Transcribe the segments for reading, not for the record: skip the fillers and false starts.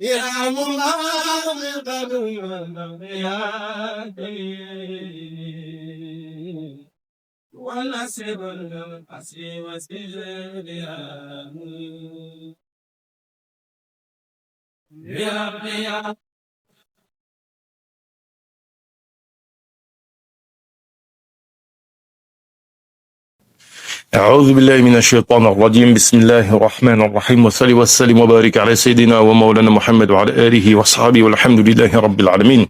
يا الله ولا سيبنا أسيب أسيب يا أعوذ بالله من الشيطان الرجيم بسم الله الرحمن الرحيم وصلي وسلم وبارك على سيدنا ومولانا محمد وعلى آله وصحبه والحمد لله رب العالمين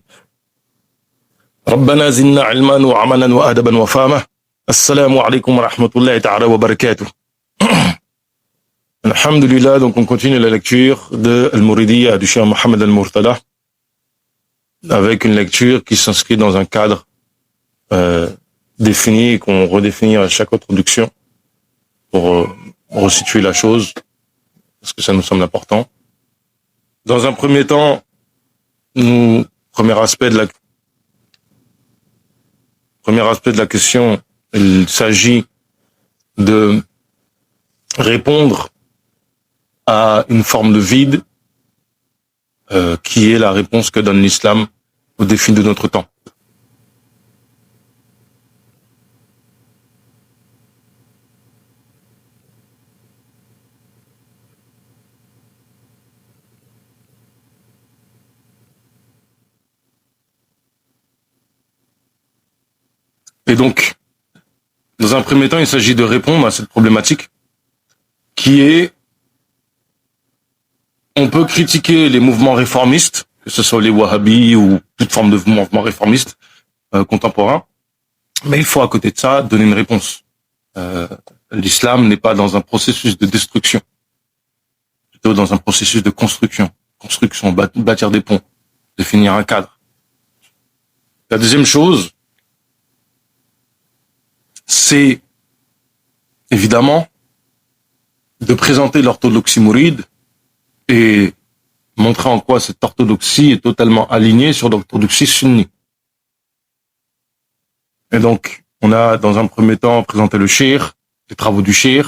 ربنا زدنا علما وعملا وأدبا وفهما السلام عليكم ورحمة الله تعالى وبركاته Alhamdulillah, donc on continue la lecture de Al-Mouridiyya du Cheikh Mohammed Al-Murtada avec une lecture qui s'inscrit dans un cadre défini et qu'on redéfinit à chaque introduction pour resituer la chose parce que ça nous semble important. Dans un premier temps, premier aspect de la question, il s'agit de répondre à une forme de vide qui est la réponse que donne l'islam aux défis de notre temps. Et donc, dans un premier temps, il s'agit de répondre à cette problématique qui est, on peut critiquer les mouvements réformistes, que ce soit les wahhabis ou toute forme de mouvement réformiste contemporain, mais il faut à côté de ça donner une réponse. L'islam n'est pas dans un processus de destruction, plutôt dans un processus de construction, bâtir des ponts, définir un cadre. La deuxième chose, c'est évidemment de présenter l'orthodoxie mouride et montrer en quoi cette orthodoxie est totalement alignée sur l'orthodoxie sunni. Et donc, on a dans un premier temps présenté le cheikh, les travaux du cheikh,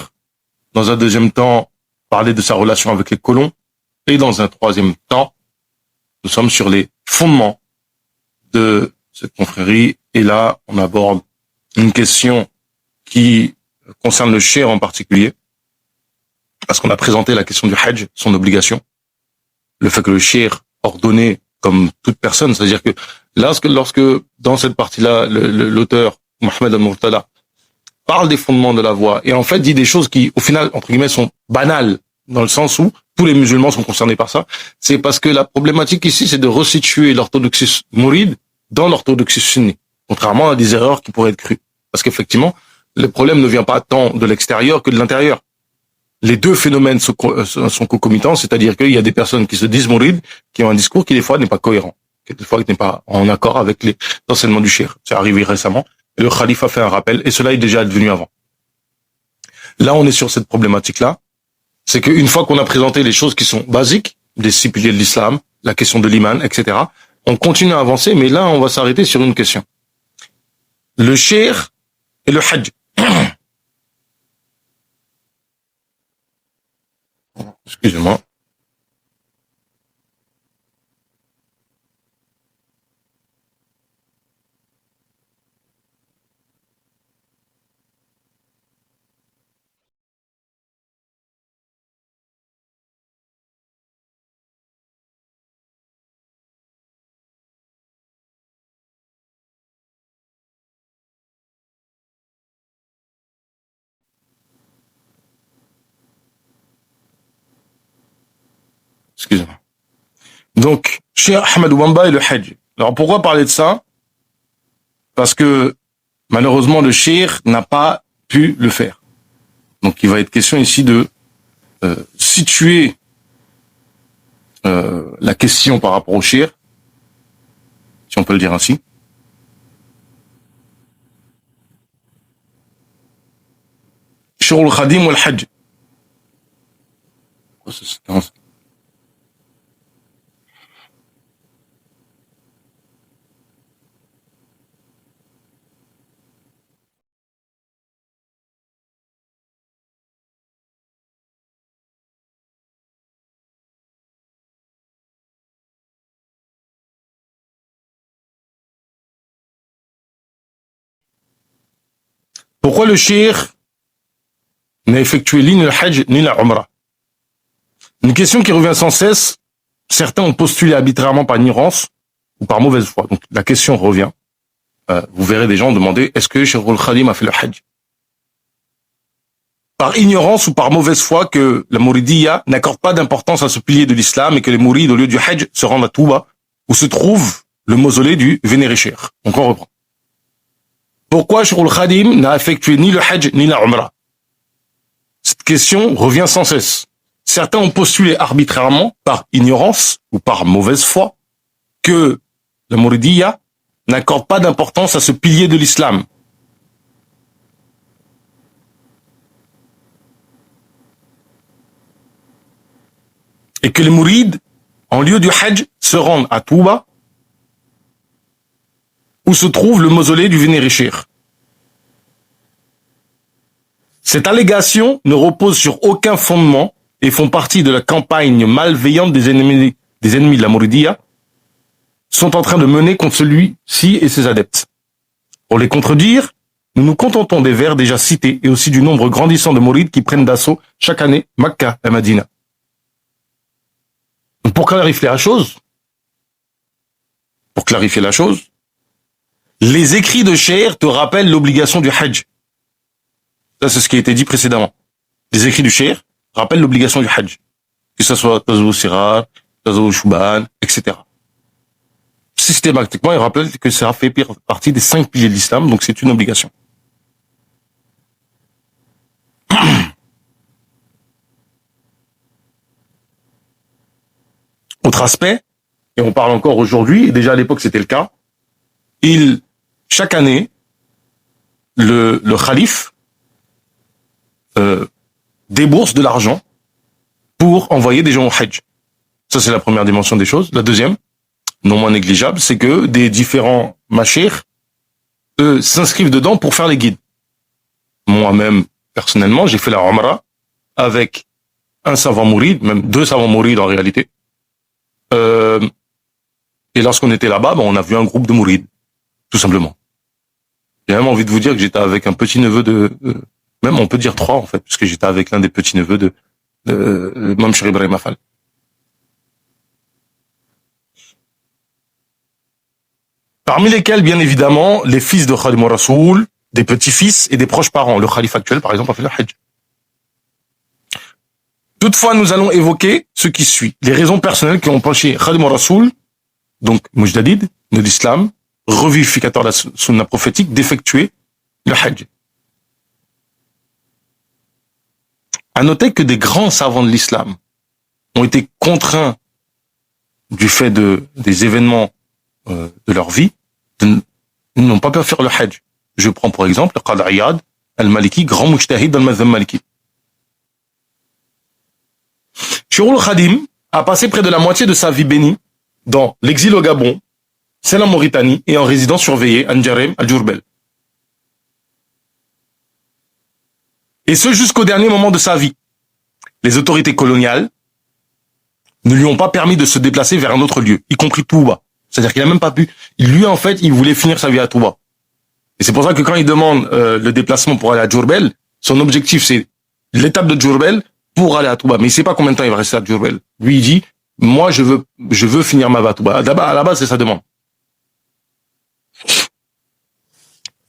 dans un deuxième temps parlé de sa relation avec les colons, et dans un troisième temps, nous sommes sur les fondements de cette confrérie, et là, on aborde une question qui concerne le cheikh en particulier, parce qu'on a présenté la question du hajj, son obligation, le fait que le cheikh ordonné comme toute personne, c'est-à-dire que lorsque dans cette partie-là, l'auteur, Mohammed Al-Murtada, parle des fondements de la voie, et en fait dit des choses qui, au final, entre guillemets, sont banales, dans le sens où tous les musulmans sont concernés par ça, c'est parce que la problématique ici, c'est de resituer l'orthodoxie mouride dans l'orthodoxie sunni, contrairement à des erreurs qui pourraient être crues. Parce qu'effectivement, le problème ne vient pas tant de l'extérieur que de l'intérieur. Les deux phénomènes sont concomitants, c'est-à-dire qu'il y a des personnes qui se disent mourides, qui ont un discours qui des fois n'est pas cohérent, qui des fois n'est pas en accord avec les enseignements du cheikh. C'est arrivé récemment, et le khalife a fait un rappel, et cela est déjà advenu avant. Là, on est sur cette problématique-là, c'est qu'une fois qu'on a présenté les choses qui sont basiques, les 6 piliers de l'islam, la question de l'iman, etc., on continue à avancer, mais là, on va s'arrêter sur une question. Le cheikh et le hajj. Excusez-moi. Excusez-moi. Donc, Cheikh Ahmed Ouamba et le hajj. Alors, pourquoi parler de ça? Parce que, malheureusement, le cheikh n'a pas pu le faire. Donc, il va être question ici de situer la question par rapport au cheikh, si on peut le dire ainsi. Sur le khadim ou le hajj. Pourquoi le cheikh n'a effectué ni le hajj ni la umrah? Une question qui revient sans cesse. Certains ont postulé arbitrairement par ignorance ou par mauvaise foi. Donc la question revient. Vous verrez des gens demander, est-ce que Cheikh Al-Khadim a fait le hajj? Par ignorance ou par mauvaise foi que la Mouridiyya n'accorde pas d'importance à ce pilier de l'islam et que les Mourides, au lieu du hajj, se rendent à Touba, où se trouve le mausolée du vénéré cheikh. Donc on reprend. Pourquoi Cheikh Al-Khadim n'a effectué ni le hajj ni la umrah? Cette question revient sans cesse. Certains ont postulé arbitrairement, par ignorance ou par mauvaise foi, que la Mouridiyya n'accorde pas d'importance à ce pilier de l'islam. Et que les Mourides, en lieu du hajj, se rendent à Touba, où se trouve le mausolée du vénéré cheikh. Cette allégation ne repose sur aucun fondement et font partie de la campagne malveillante des ennemis de la Mouridiyya, sont en train de mener contre celui-ci et ses adeptes. Pour les contredire, nous nous contentons des vers déjà cités et aussi du nombre grandissant de Mourides qui prennent d'assaut chaque année Makka et Medina. Pour clarifier la chose, les écrits de Cheikh te rappellent l'obligation du hajj. Ça, c'est ce qui a été dit précédemment. Les écrits du Cheikh rappellent l'obligation du hajj. Que ce soit Tazawwuj Sirar, Tazawwuj Shuban, etc. Systématiquement, il rappelle que ça fait partie des 5 piliers de l'islam, donc c'est une obligation. Autre aspect, et on parle encore aujourd'hui, et déjà à l'époque c'était le cas, chaque année, le khalife débourse de l'argent pour envoyer des gens au hajj. Ça c'est la première dimension des choses. La deuxième, non moins négligeable, c'est que des différents mashayikh s'inscrivent dedans pour faire les guides. Moi-même, personnellement, j'ai fait la umrah avec un savant mouride, même 2 savants mourides en réalité. Et lorsqu'on était là-bas, on a vu un groupe de mourides, tout simplement. J'ai même envie de vous dire que j'étais avec un petit neveu même on peut dire 3 en fait, puisque j'étais avec l'un des petits neveux de Imam Cheikh Ibrahim Afal. Parmi lesquels, bien évidemment, les fils de Khadim Rasoul, des petits-fils et des proches parents. Le khalife actuel, par exemple, a fait le hajj. Toutefois, nous allons évoquer ce qui suit. Les raisons personnelles qui ont penché Khadim Rasoul, donc Mujdadid, de l'islam, revivificateur de la sunna prophétique, d'effectuer le hajj. À noter que des grands savants de l'islam ont été contraints du fait des événements de leur vie, ils n'ont pas pu faire le hajj. Je prends pour exemple le Qadi Iyad al-Maliki, grand mujtahid dans le mazhab maliki. Cheikh Al-Khadim a passé près de la moitié de sa vie bénie dans l'exil au Gabon, celle en Mauritanie et en résidence surveillée à Njarem, à Djourbel. Et ce jusqu'au dernier moment de sa vie. Les autorités coloniales ne lui ont pas permis de se déplacer vers un autre lieu, y compris Touba. C'est-à-dire qu'il n'a même pas pu. Lui, en fait, il voulait finir sa vie à Touba. Et c'est pour ça que quand il demande le déplacement pour aller à Djourbel, son objectif, c'est l'étape de Djourbel pour aller à Touba. Mais il sait pas combien de temps il va rester à Djourbel. Lui, il dit, moi, je veux finir ma vie à Touba. À la base, c'est sa demande.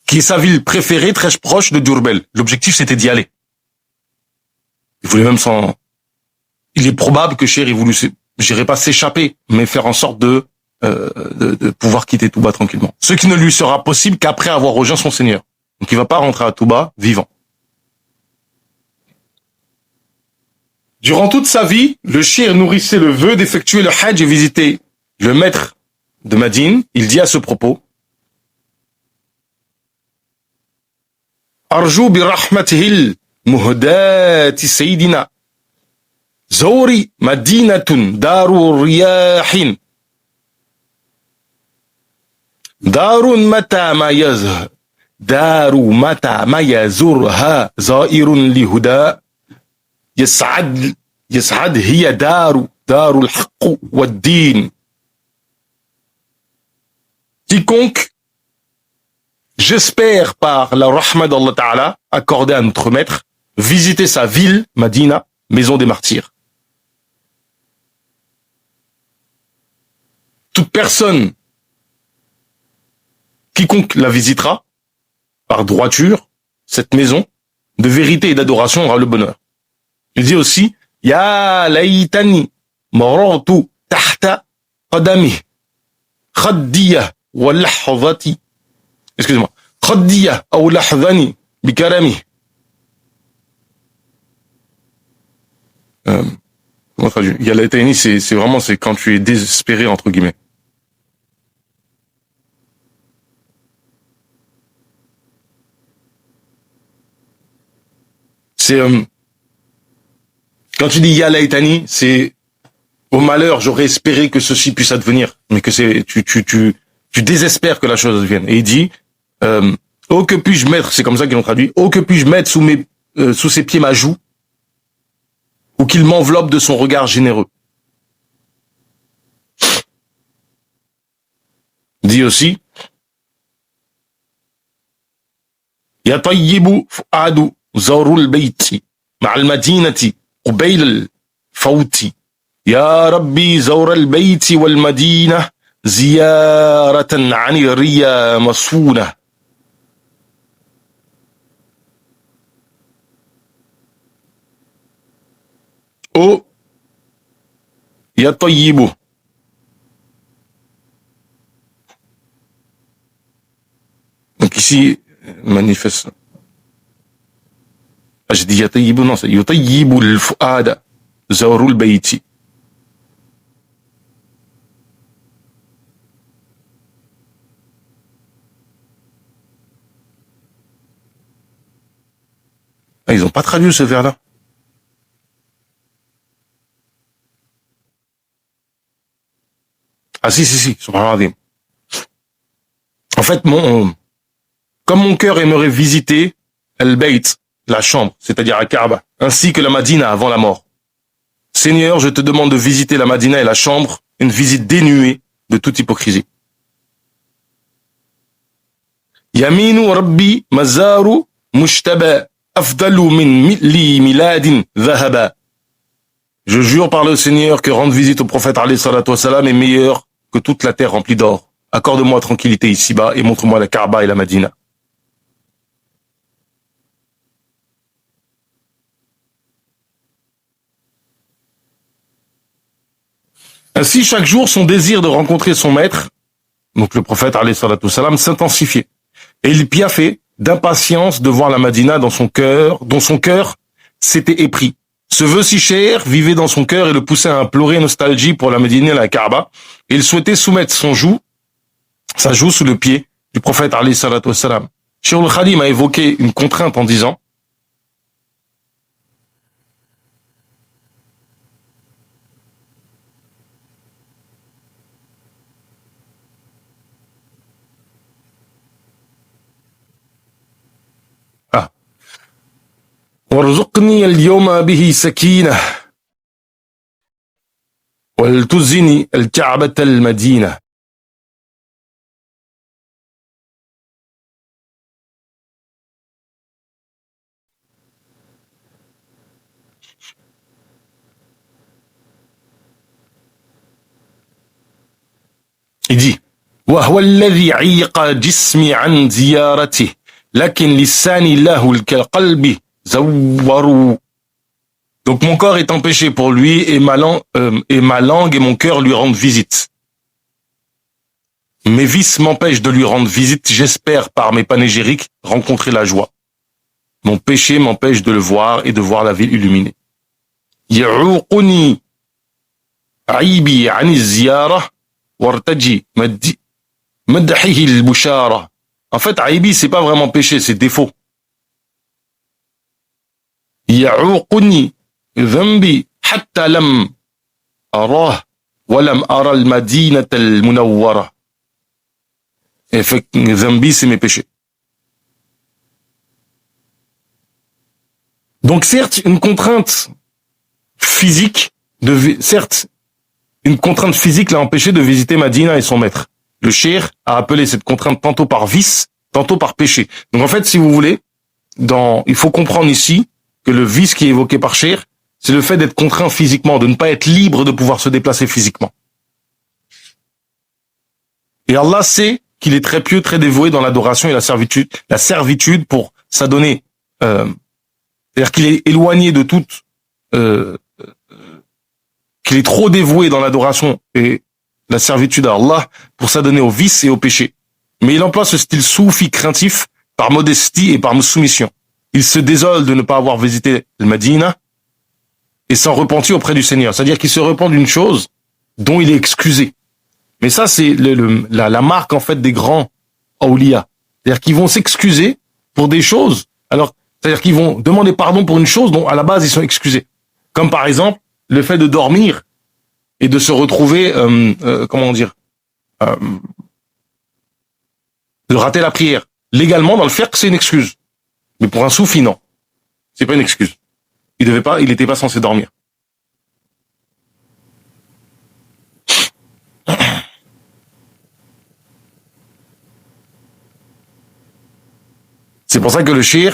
Qui est sa ville préférée, très proche de Djourbel. L'objectif, c'était d'y aller. Il voulait même il est probable que Cheikh, il voulait, j'irai pas s'échapper, mais faire en sorte de pouvoir quitter Touba tranquillement. Ce qui ne lui sera possible qu'après avoir rejoint son Seigneur. Donc il va pas rentrer à Touba vivant. Durant toute sa vie, le Cheikh nourrissait le vœu d'effectuer le hajj et visiter le maître de Madine. Il dit à ce propos, Arju bi rahmatihil muhdati sayyidina Zawri madinatun daru riyahin darun mata ma yazurha zairun lihuda يسعد هي دار الحق والدين. Quiconque j'espère par la rahma d'Allah Ta'ala accordée à notre maître, visiter sa ville, Madina, maison des martyrs. Toute personne, quiconque la visitera, par droiture, cette maison, de vérité et d'adoration aura le bonheur. Il dit aussi, Ya laytani marartu tahta qadami khaddiya wa lahzati. Excusez-moi. Khaddiya ou lahzani bikarami. Comment traduire? Ya laytani, c'est vraiment, c'est quand tu es désespéré, entre guillemets. C'est quand tu dis Ya Laytani, c'est au malheur, j'aurais espéré que ceci puisse advenir, mais que c'est tu désespères que la chose advienne. Et il dit oh que puis-je mettre, c'est comme ça qu'ils l'ont traduit, oh que puis-je mettre sous ses pieds ma joue, ou qu'il m'enveloppe de son regard généreux. Il dit aussi Ya tayyibu fuadu zawrul bayti ma'al madinati قبيل الفوت يا ربي زور البيت والمدينة زيارة عن الريا مصونة. Oh, يا طيب. Donc ici, manifeste. J'ai dit يطيب, non, c'est يطيب الفؤاد زور البيت. Ah, ils n'ont pas traduit ce vers-là. Ah si, subhanallah. En fait, comme mon cœur aimerait visiter al-Bayt, la chambre, c'est-à-dire à Kaaba, ainsi que la Madina avant la mort. Seigneur, je te demande de visiter la Madina et la chambre, une visite dénuée de toute hypocrisie. Yaminu Rabbi mazaru mushtaba afdalu min li miladin dhahaba. Je jure par le Seigneur que rendre visite au prophète alayhi salatu wassalam est meilleur que toute la terre remplie d'or. Accorde-moi tranquillité ici-bas et montre-moi la Kaaba et la Madina. Ainsi, chaque jour, son désir de rencontrer son maître, donc le prophète alayhi salatu wassalam, s'intensifiait. Et il piaffait d'impatience de voir la Madina dont son cœur s'était épris. Ce vœu si cher vivait dans son cœur et le poussait à implorer nostalgie pour la Médina et la Kaaba. Et il souhaitait soumettre sa joue sous le pied du prophète alayhi salatu wassalam. Cheikh al-Khadim a évoqué une contrainte en disant وارزقني اليوم به سكينة ولتزني الكعبة المدينة. Il dit وهو الذي عيق جسمي عن زيارته لكن لساني له كالقلب زوروا. Donc mon corps est empêché pour lui et ma langue et mon cœur lui rendent visite. Mes vices m'empêchent de lui rendre visite, j'espère par mes panégyriques rencontrer la joie. Mon péché m'empêche de le voir et de voir la ville illuminée. يعوقني عيبي عن الزيارة وارتجي مدحه البشارة. En fait, عيبي c'est pas vraiment péché, c'est défaut. يعوقني ذنبي حتى لم أراه ولم أرى المدينة المنورة. Et fait, ذنبي c'est mes péchés. Donc certes, une contrainte physique l'a empêché de visiter Madina et son maître. Le cheikh a appelé cette contrainte tantôt par vice, tantôt par péché. Donc en fait, si vous voulez, il faut comprendre ici que le vice qui est évoqué par Cheikh, c'est le fait d'être contraint physiquement, de ne pas être libre de pouvoir se déplacer physiquement. Et Allah sait qu'il est très pieux, très dévoué dans l'adoration et la servitude pour s'adonner. C'est-à-dire qu'il est éloigné de toute, qu'il est trop dévoué dans l'adoration et la servitude à Allah pour s'adonner au vice et au péché. Mais il emploie ce style soufi craintif par modestie et par soumission. Il se désole de ne pas avoir visité le Médina et s'en repentit auprès du Seigneur. C'est-à-dire qu'il se repent d'une chose dont il est excusé. Mais ça, c'est la marque, en fait, des grands awliya. C'est-à-dire qu'ils vont s'excuser pour des choses. Alors, c'est-à-dire qu'ils vont demander pardon pour une chose dont, à la base, ils sont excusés. Comme par exemple, le fait de dormir et de se retrouver, de rater la prière. Légalement, dans le fiqh, c'est une excuse. Mais pour un soufi, non. C'est pas une excuse. Il était pas censé dormir. C'est pour ça que le cheikh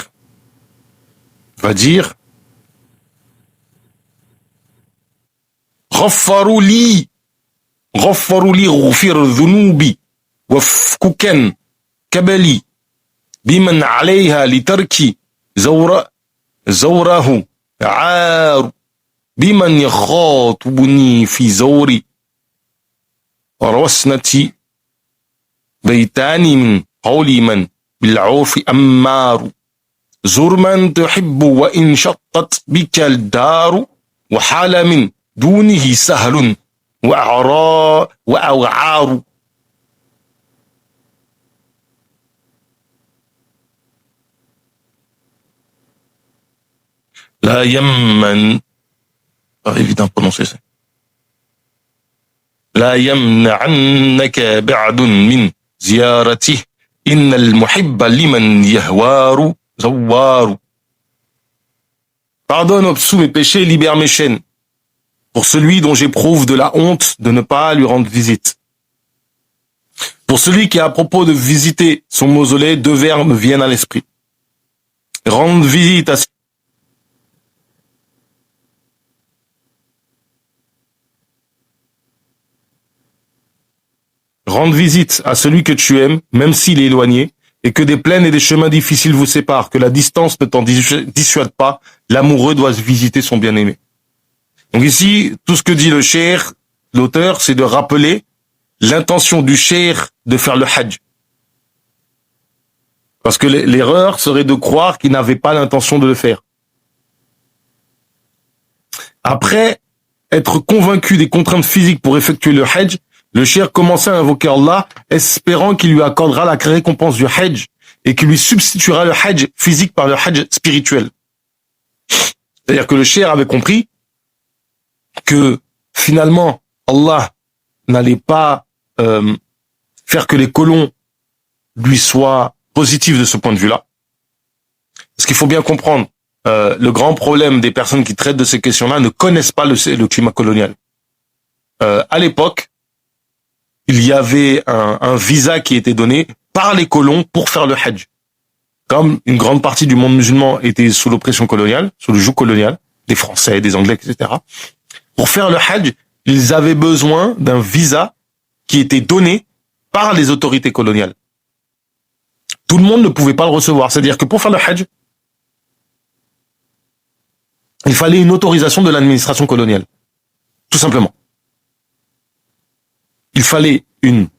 va dire غفروا لي غفر ذنوبي وفككا كبلي بمن عليها لترك زوره عار بمن يخاطبني في زوري وروسنتي بيتان من قول من بالعرف أمار زر من تحب وإن شطت بك الدار وحال من دونه سهل وأوعار. لا يمن évident de prononcer ça. لا يمنعنك بعد من زيارته إن المحب لمن يهوار زوار. Pardonne sous mes péchés, libère mes chaînes. Pour celui dont j'éprouve de la honte de ne pas lui rendre visite. Pour celui qui, à propos de visiter son mausolée, deux vers me viennent à l'esprit. Rendre visite à celui que tu aimes, même s'il est éloigné, et que des plaines et des chemins difficiles vous séparent, que la distance ne t'en dissuade pas, l'amoureux doit visiter son bien-aimé. Donc ici, tout ce que dit le cheikh, l'auteur, c'est de rappeler l'intention du cheikh de faire le hajj. Parce que l'erreur serait de croire qu'il n'avait pas l'intention de le faire. Après être convaincu des contraintes physiques pour effectuer le hajj, le cheikh commençait à invoquer Allah, espérant qu'il lui accordera la récompense du hajj et qu'il lui substituera le hajj physique par le hajj spirituel. C'est-à-dire que le cheikh avait compris que finalement Allah n'allait pas faire que les colons lui soient positifs de ce point de vue-là. Parce qu'il faut bien comprendre, le grand problème des personnes qui traitent de ces questions-là ne connaissent pas le climat colonial. À l'époque, il y avait un visa qui était donné par les colons pour faire le hajj. Comme une grande partie du monde musulman était sous l'oppression coloniale, sous le joug colonial, des Français, des Anglais, etc., pour faire le hajj, ils avaient besoin d'un visa qui était donné par les autorités coloniales. Tout le monde ne pouvait pas le recevoir. C'est-à-dire que pour faire le hajj, il fallait une autorisation de l'administration coloniale. Tout simplement. Il fallait une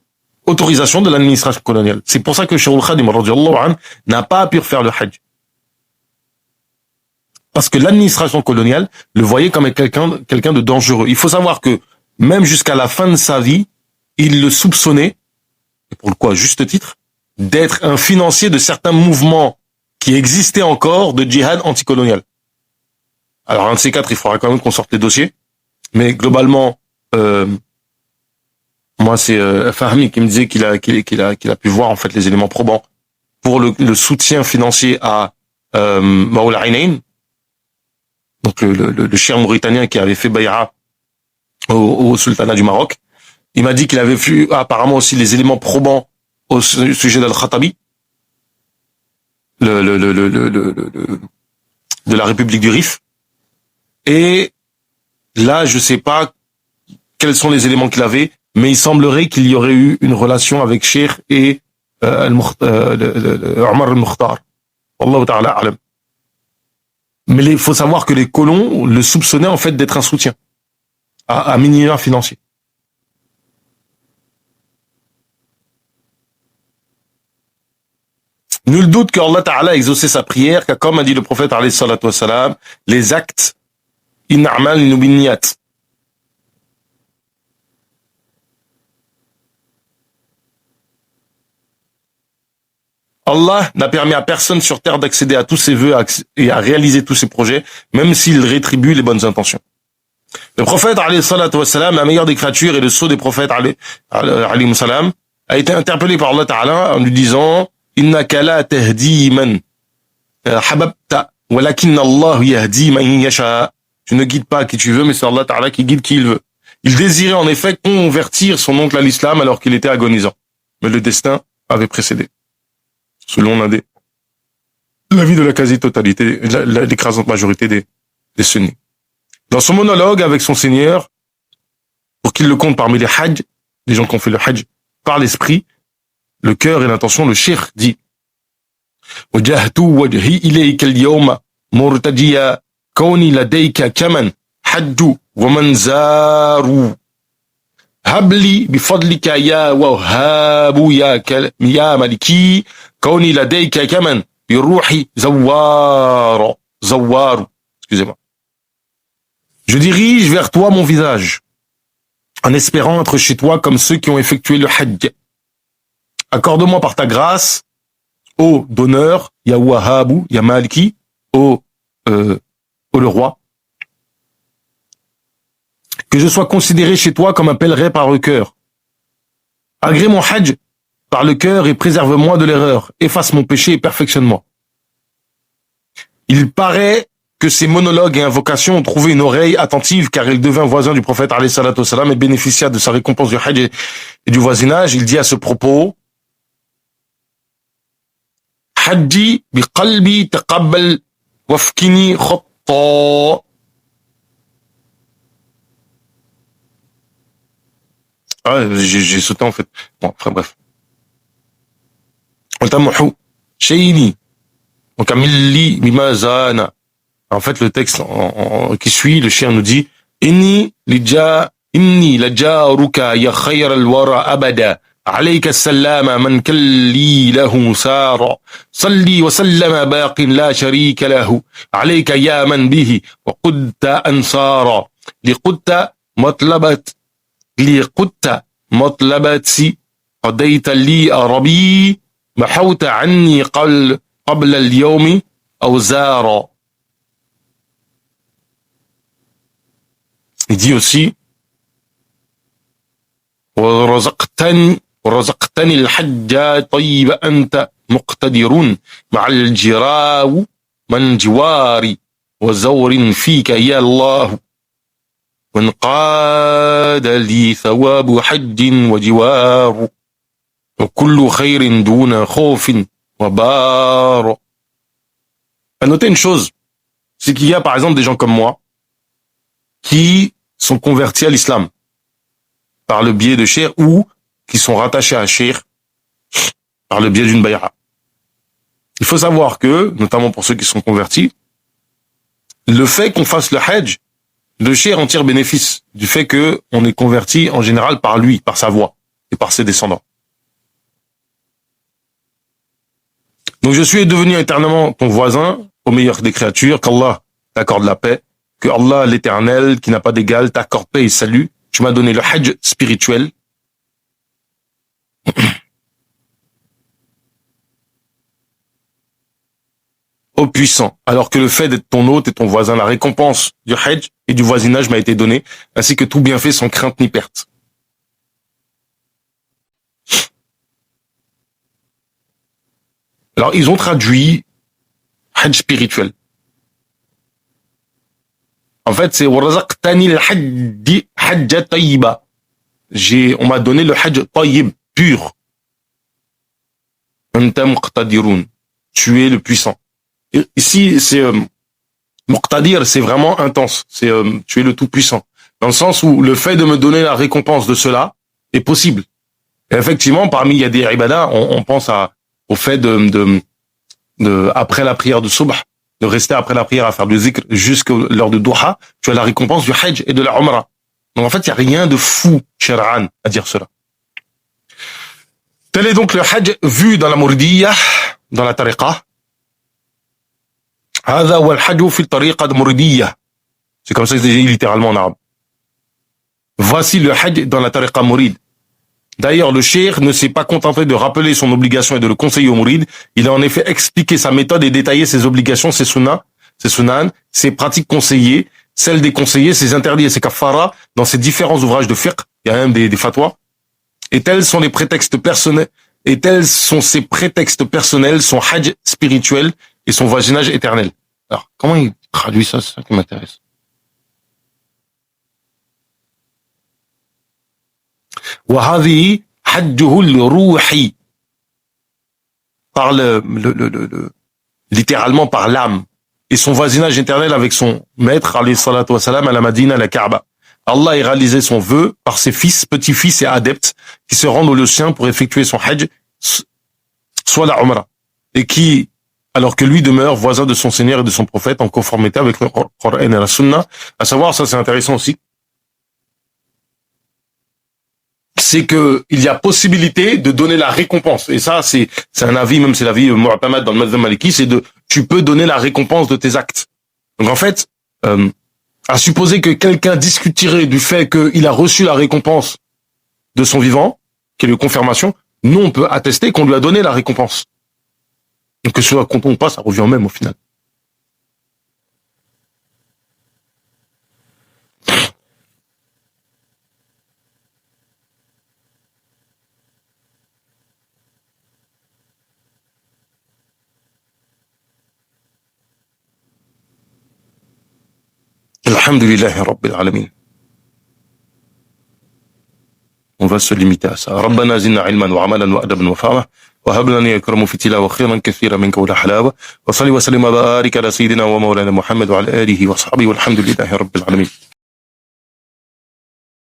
autorisation de l'administration coloniale. C'est pour ça que Cheikh Al-Khadim radiyallahu anhu n'a pas pu faire le hajj. Parce que l'administration coloniale le voyait comme quelqu'un de dangereux. Il faut savoir que même jusqu'à la fin de sa vie, il le soupçonnait, et pour le coup à juste titre, d'être un financier de certains mouvements qui existaient encore de djihad anticolonial. Alors un de ces quatre, il faudra quand même qu'on sorte les dossiers. Mais globalement, moi c'est Fahmi qui me disait qu'il a pu voir en fait les éléments probants pour le soutien financier à Maoula Ainain, donc le cheikh mauritanien qui avait fait bay'a au sultanat du Maroc. Il m'a dit qu'il avait vu apparemment aussi les éléments probants au sujet d'Al-Khattabi, de la République du Rif. Et là, je sais pas quels sont les éléments qu'il avait, mais il semblerait qu'il y aurait eu une relation avec Cheikh et Omar al-Mukhtar. Wallahu ta'ala alam. Mais il faut savoir que les colons le soupçonnaient en fait d'être un soutien à minima financier. Nul doute qu'Allah Ta'ala a exaucé sa prière, car comme a dit le prophète alayhi salatu wassalam, les actes in'amal nubinniyat. Allah n'a permis à personne sur terre d'accéder à tous ses vœux et à réaliser tous ses projets, même s'il rétribue les bonnes intentions. Le prophète alayhi salatu wassalam, la meilleure des créatures et le sceau des prophètes alayhi salam, a été interpellé par Allah Ta'ala en lui disant innaka la tahdi man hababta walakin Allah yahdi man yasha. Tu ne guides pas qui tu veux, mais c'est Allah Ta'ala qui guide qui il veut. Il désirait en effet convertir son oncle à l'islam alors qu'il était agonisant, mais le destin avait précédé, selon l'avis de la quasi-totalité, l'écrasante majorité des sunnis. Dans son monologue avec son Seigneur, pour qu'il le compte parmi les hajj, les gens qui ont fait le hajj par l'esprit, le cœur et l'intention, le cheikh dit وجهت وجهي إليك اليوم مرتجيا كوني لديك كمن حج ومن زاروا هب لي بفضلك يا وهاب يا ملكي كوني لديك كمن بروحي زوار excusez-moi. Je dirige vers toi mon visage en espérant être chez toi comme ceux qui ont effectué le hajj. Accorde-moi par ta grâce, ô donneur, ya Wahabu, ya Maliki, ô le roi, que je sois considéré chez toi comme un pèlerin par le cœur. Agrée mon hajj par le cœur et préserve-moi de l'erreur, efface mon péché et perfectionne-moi. Il paraît que ces monologues et invocations ont trouvé une oreille attentive car il devint voisin du prophète alayhi salatu wassalam et bénéficia de sa récompense du hajj et du voisinage. Il dit à ce propos Hajji bi qalbi taqabbal wafkini khatta. Ah, j'ai sauté en fait. Bon, enfin bref. Shayni Mukamilli bima zana. En fait, le texte qui suit, le chien nous dit Inni lajaruka ya khayra al-wara abada عليك السلام من كلي له سار صلي وسلم باق لا شريك له عليك يا من به وقدت أنصارا لقدت مطلبتي قضيت لي ربي محوت عني قبل اليوم أوزارا. Il dit aussi ورزقتني الحج طيب أنت مقتدر مع الجراو من جواري وزور فيك يا الله وانقاد لي ثواب حج وجوار وكل خير دون خوف وبار. À noter une chose, c'est qu'il y a par exemple des gens comme moi qui sont convertis à l'islam par le biais de cheikh ou qui sont rattachés à cheikh par le biais d'une bay'a. Il faut savoir que, notamment pour ceux qui sont convertis, le fait qu'on fasse le hajj, le cheikh en tire bénéfice du fait que on est converti en général par lui, par sa voix et par ses descendants. Donc je suis devenu éternellement ton voisin au meilleur des créatures, qu'Allah t'accorde la paix, que Allah l'éternel qui n'a pas d'égal t'accorde paix et salut. Tu m'as donné le hajj spirituel. Ô puissant, alors que le fait d'être ton hôte et ton voisin, la récompense du hajj et du voisinage m'a été donnée, ainsi que tout bienfait sans crainte ni perte. Alors, ils ont traduit hajj spirituel. En fait, c'est warazaqtani al-hajj tayyiba. On m'a donné le hajj tayyib, pur. Anta muqtadirun. tu es le puissant. Et ici, c'est Muqtadir, c'est vraiment intense. C'est tu es le tout-puissant. Dans le sens où le fait de me donner la récompense de cela est possible. Et effectivement, parmi il y a des ibadah, on pense au fait de après la prière de subh, de rester après la prière à faire du zikr jusqu'à l'heure de duha, tu as la récompense du hajj et de la umrah. Donc en fait, il n'y a rien de fou, shar'an, à dire cela. Tel est donc le hajj vu dans la Mouridiyya, dans la tariqa. هذا هو الحج في الطريقة المريدية. C'est comme ça que c'est dit littéralement en arabe. Voici le hajj dans la tariqa mouride. D'ailleurs, le cheikh ne s'est pas contenté de rappeler son obligation et de le conseiller au mouride. Il a en effet expliqué sa méthode et détaillé ses obligations, ses sunan, ses pratiques conseillées, celles des conseillers, ses interdits et ses kaffara dans ses différents ouvrages de fiqh. Il y a même des fatwas. Et tels sont les prétextes personnels, son hajj spirituel et son voisinage éternel. Alors, comment il traduit ça? C'est ça qui m'intéresse. وهذه حجه الروحي, par littéralement par l'âme, et son voisinage éternel avec son maître alayhi salatu wassalam à la Madina, à la Kaaba. Allah a réalisé son vœu par ses fils, petits-fils et adeptes qui se rendent au lieu sien pour effectuer son hajj, soit la umrah, et qui, alors que lui demeure voisin de son Seigneur et de son prophète en conformité avec le Coran et la Sunna. À savoir, ça c'est intéressant aussi, c'est que il y a possibilité de donner la récompense. Et ça, c'est un avis, même c'est l'avis mu'tamad dans le madhhab maliki, c'est tu peux donner la récompense de tes actes. Donc en fait, à supposer que quelqu'un discuterait du fait qu'il a reçu la récompense de son vivant, qui est le confirmation, nous on peut attester qu'on lui a donné la récompense. Donc que ce soit content ou pas, ça revient au même au final. Alhamdulillah Rabbil Alamin. On va se limiter à ça. ربنا زدنا علما وعملا وأدبا وفهما وهب لنا يا أكرم في التلاوة خيرا كثيرا منك ولا حلاوة وصلي وسلم وبارك على سيدنا ومولانا محمد وعلى آله وصحبه والحمد لله رب العالمين.